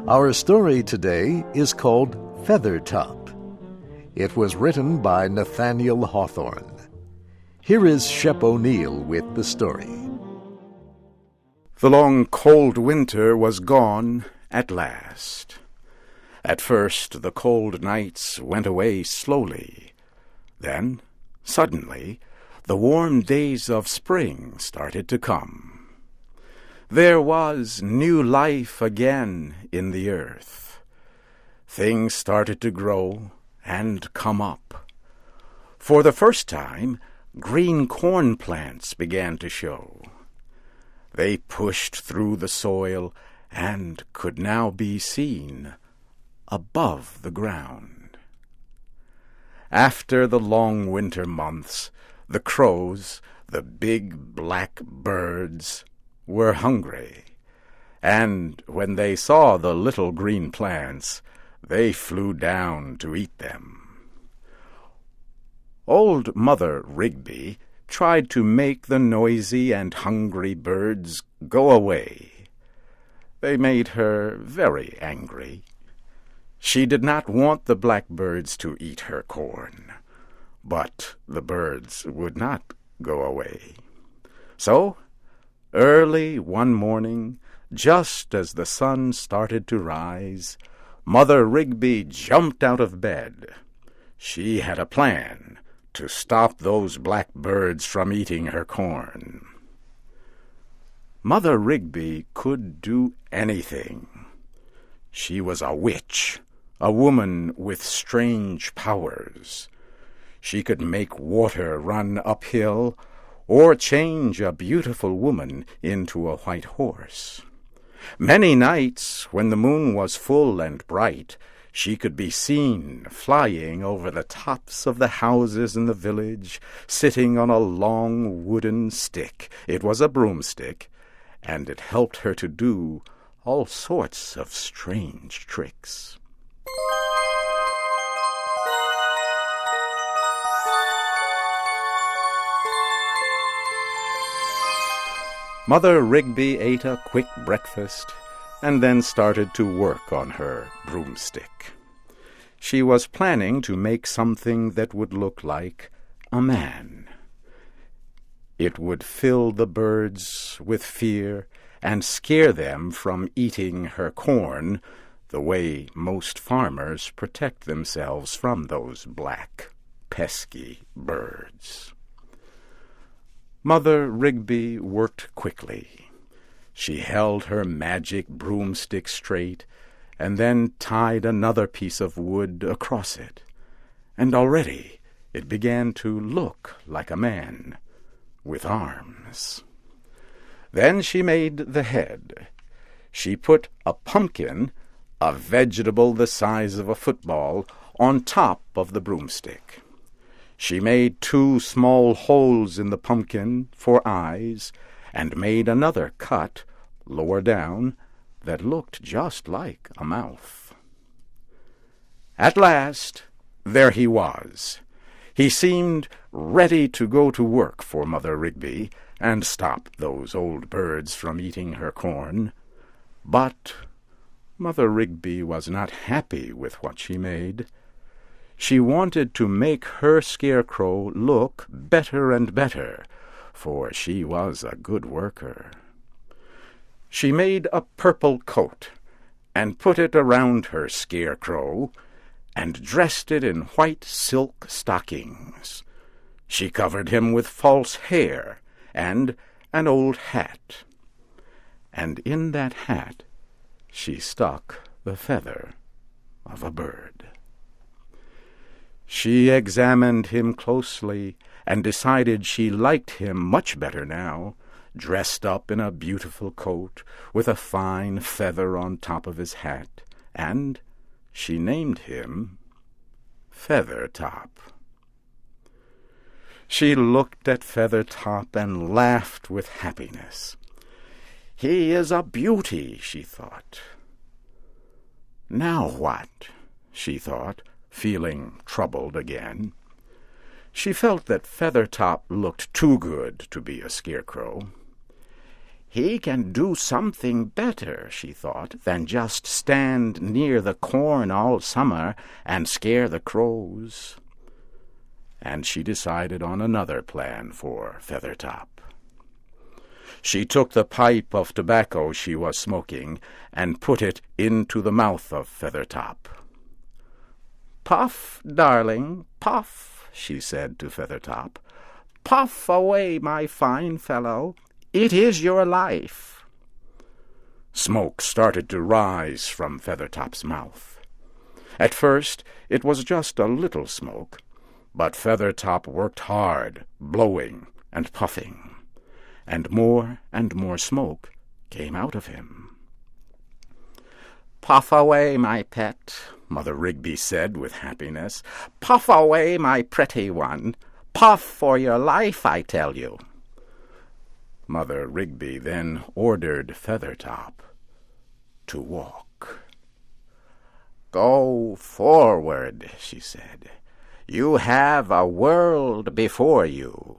Our story today is called Feathertop. It was written by Nathaniel Hawthorne. Here is Shep O'Neill with the story. The long, cold winter was gone at last. At first the cold nights went away slowly. Then, suddenly, the warm days of spring started to come. There was new life again in the earth. Things started to grow and come up. For the first time, green corn plants began to show. They pushed through the soil and could now be seen above the ground. After the long winter months, the crows, the big black birds, were hungry, and when they saw the little green plants, they flew down to eat them. Old Mother Rigby tried to make the noisy and hungry birds go away. They made her very angry. She did not want the blackbirds to eat her corn, but the birds would not go away. So, early one morning, just as the sun started to rise, Mother Rigby jumped out of bed. She had a plan to stop those blackbirds from eating her corn. Mother Rigby could do anything. She was a witch, a woman with strange powers. She could make water run uphill, or change a beautiful woman into a white horse. Many nights, when the moon was full and bright, she could be seen flying over the tops of the houses in the village, sitting on a long wooden stick. It was a broomstick, and it helped her to do all sorts of strange tricks. Mother Rigby ate a quick breakfast and then started to work on her broomstick. She was planning to make something that would look like a man. It would fill the birds with fear and scare them from eating her corn, the way most farmers protect themselves from those black, pesky birds. Mother Rigby worked quickly. She held her magic broomstick straight and then tied another piece of wood across it, and already it began to look like a man with arms. Then she made the head. She put a pumpkin, a vegetable the size of a football, on top of the broomstick. She made 2 small holes in the pumpkin for eyes, and made another cut lower down that looked just like a mouth. At last, there he was. He seemed ready to go to work for Mother Rigby and stop those old birds from eating her corn. But Mother Rigby was not happy with what she made. She wanted to make her scarecrow look better and better, for she was a good worker. She made a purple coat and put it around her scarecrow and dressed it in white silk stockings. She covered him with false hair and an old hat. And in that hat she stuck the feather of a bird. She examined him closely and decided she liked him much better now, dressed up in a beautiful coat with a fine feather on top of his hat, and she named him Feathertop. She looked at Feathertop and laughed with happiness. "He is a beauty," she thought. "Now what?" she thought, feeling troubled again. She felt that Feathertop looked too good to be a scarecrow. He can do something better, she thought, than just stand near the corn all summer and scare the crows. And she decided on another plan for Feathertop. She took the pipe of tobacco she was smoking and put it into the mouth of Feathertop. "Puff, darling, puff," she said to Feathertop. "Puff away, my fine fellow. It is your life." Smoke started to rise from Feathertop's mouth. At first it was just a little smoke, but Feathertop worked hard, blowing and puffing, and more smoke came out of him. "Puff away, my pet," Mother Rigby said with happiness. "Puff away, my pretty one. Puff for your life, I tell you." Mother Rigby then ordered Feathertop to walk. "Go forward," she said. "You have a world before you."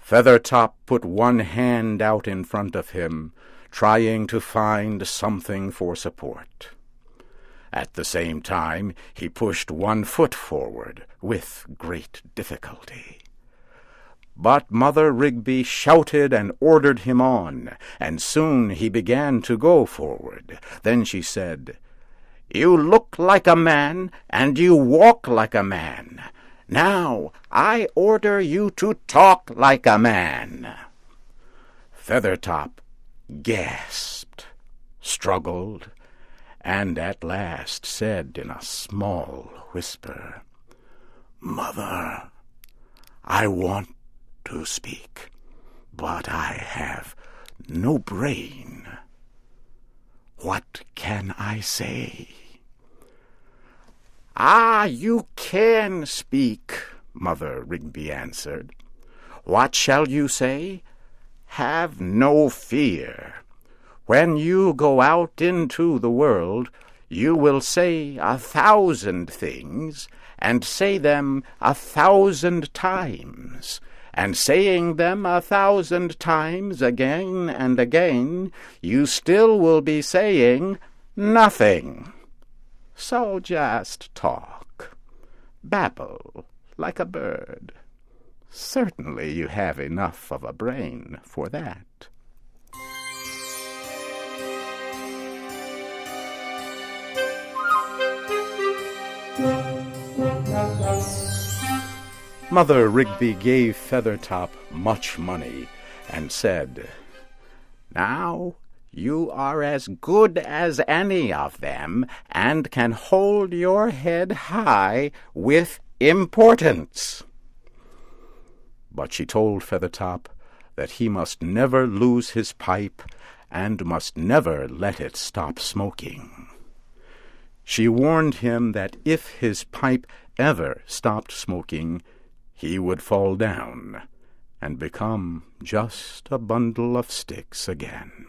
Feathertop put one hand out in front of him, trying to find something for support. At the same time, he pushed one foot forward with great difficulty. But Mother Rigby shouted and ordered him on, and soon he began to go forward. Then she said, "You look like a man, and you walk like a man. Now I order you to talk like a man." Feathertop gasped, struggled, and at last said in a small whisper, "Mother, I want to speak, but I have no brain. What can I say?" "Ah, you can speak," Mother Rigby answered. "What shall you say? Have no fear. When you go out into the world, you will say 1,000 things, and say them 1,000 times, and saying them 1,000 times again and again, you still will be saying nothing. So just talk, babble like a bird. Certainly you have enough of a brain for that." Mother Rigby gave Feathertop much money and said, "Now you are as good as any of them, and can hold your head high with importance." But she told Feathertop that he must never lose his pipe and must never let it stop smoking. She warned him that if his pipe ever stopped smoking, he would fall down and become just a bundle of sticks again.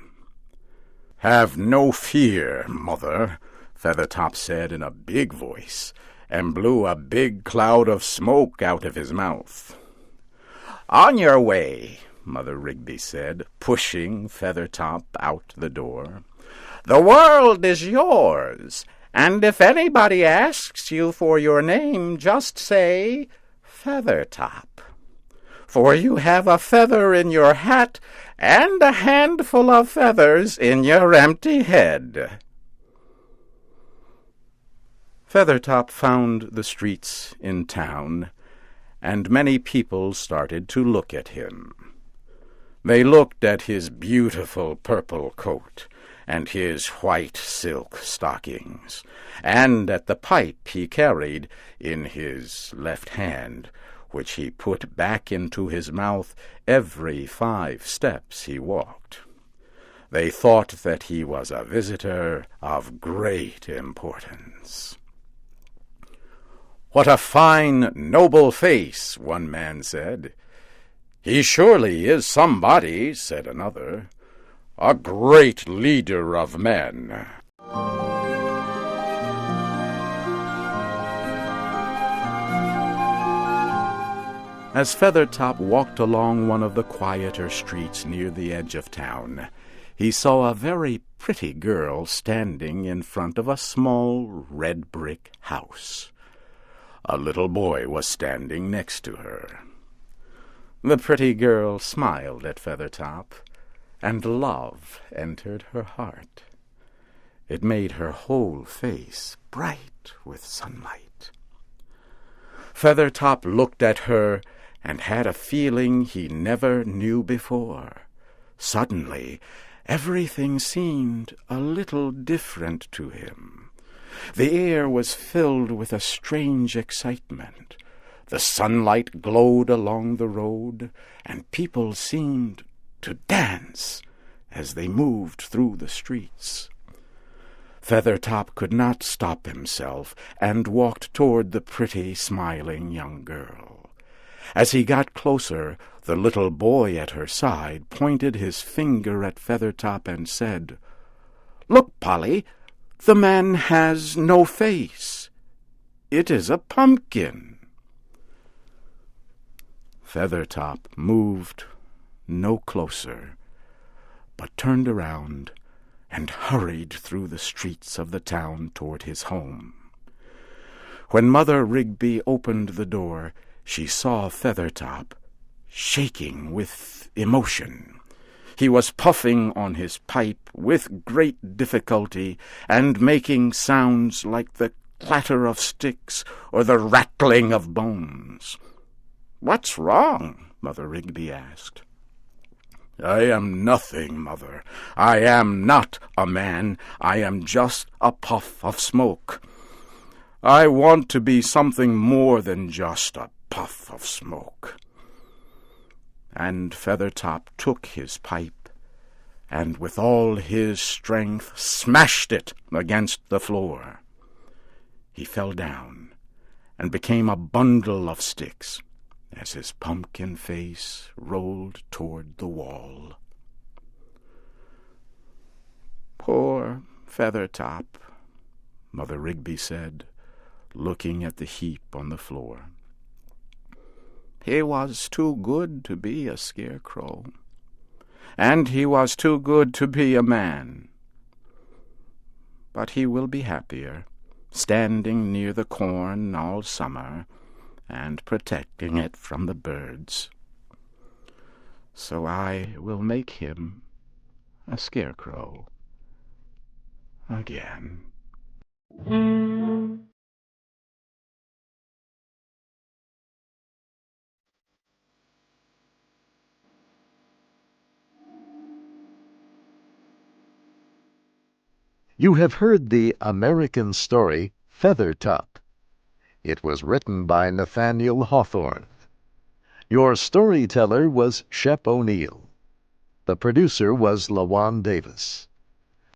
"Have no fear, Mother," Feathertop said in a big voice, and blew a big cloud of smoke out of his mouth. "On your way," Mother Rigby said, pushing Feathertop out the door. "The world is yours, and if anybody asks you for your name, just say Feathertop. For you have a feather in your hat and a handful of feathers in your empty head." Feathertop found the streets in town, and many people started to look at him. They looked at his beautiful purple coat and his white silk stockings, and at the pipe he carried in his left hand, which he put back into his mouth every 5 steps he walked. They thought that he was a visitor of great importance. "What a fine, noble face," one man said. "He surely is somebody," said another. "A great leader of men." As Feathertop walked along one of the quieter streets near the edge of town, he saw a very pretty girl standing in front of a small red brick house. A little boy was standing next to her. The pretty girl smiled at Feathertop, and love entered her heart. It made her whole face bright with sunlight. Feathertop looked at her and had a feeling he never knew before. Suddenly, everything seemed a little different to him. The air was filled with a strange excitement. The sunlight glowed along the road, and people seemed to dance as they moved through the streets. Feathertop could not stop himself and walked toward the pretty, smiling young girl. As he got closer, the little boy at her side pointed his finger at Feathertop and said, "Look, Polly, the man has no face. It is a pumpkin." Feathertop moved no closer, but turned around and hurried through the streets of the town toward his home. When Mother Rigby opened the door, she saw Feathertop shaking with emotion. He was puffing on his pipe with great difficulty and making sounds like the clatter of sticks or the rattling of bones. "What's wrong?" Mother Rigby asked. "I am nothing, Mother. I am not a man. I am just a puff of smoke. I want to be something more than just a puff of smoke." And Feathertop took his pipe, and with all his strength smashed it against the floor. He fell down and became a bundle of sticks as his pumpkin face rolled toward the wall. "Poor Feathertop," Mother Rigby said, looking at the heap on the floor. "He was too good to be a scarecrow, and he was too good to be a man. But he will be happier, standing near the corn all summer, and protecting it from the birds. So I will make him a scarecrow again." You have heard the American story Feathertop. It was written by Nathaniel Hawthorne. Your storyteller was Shep O'Neill. The producer was LaJuan Davis.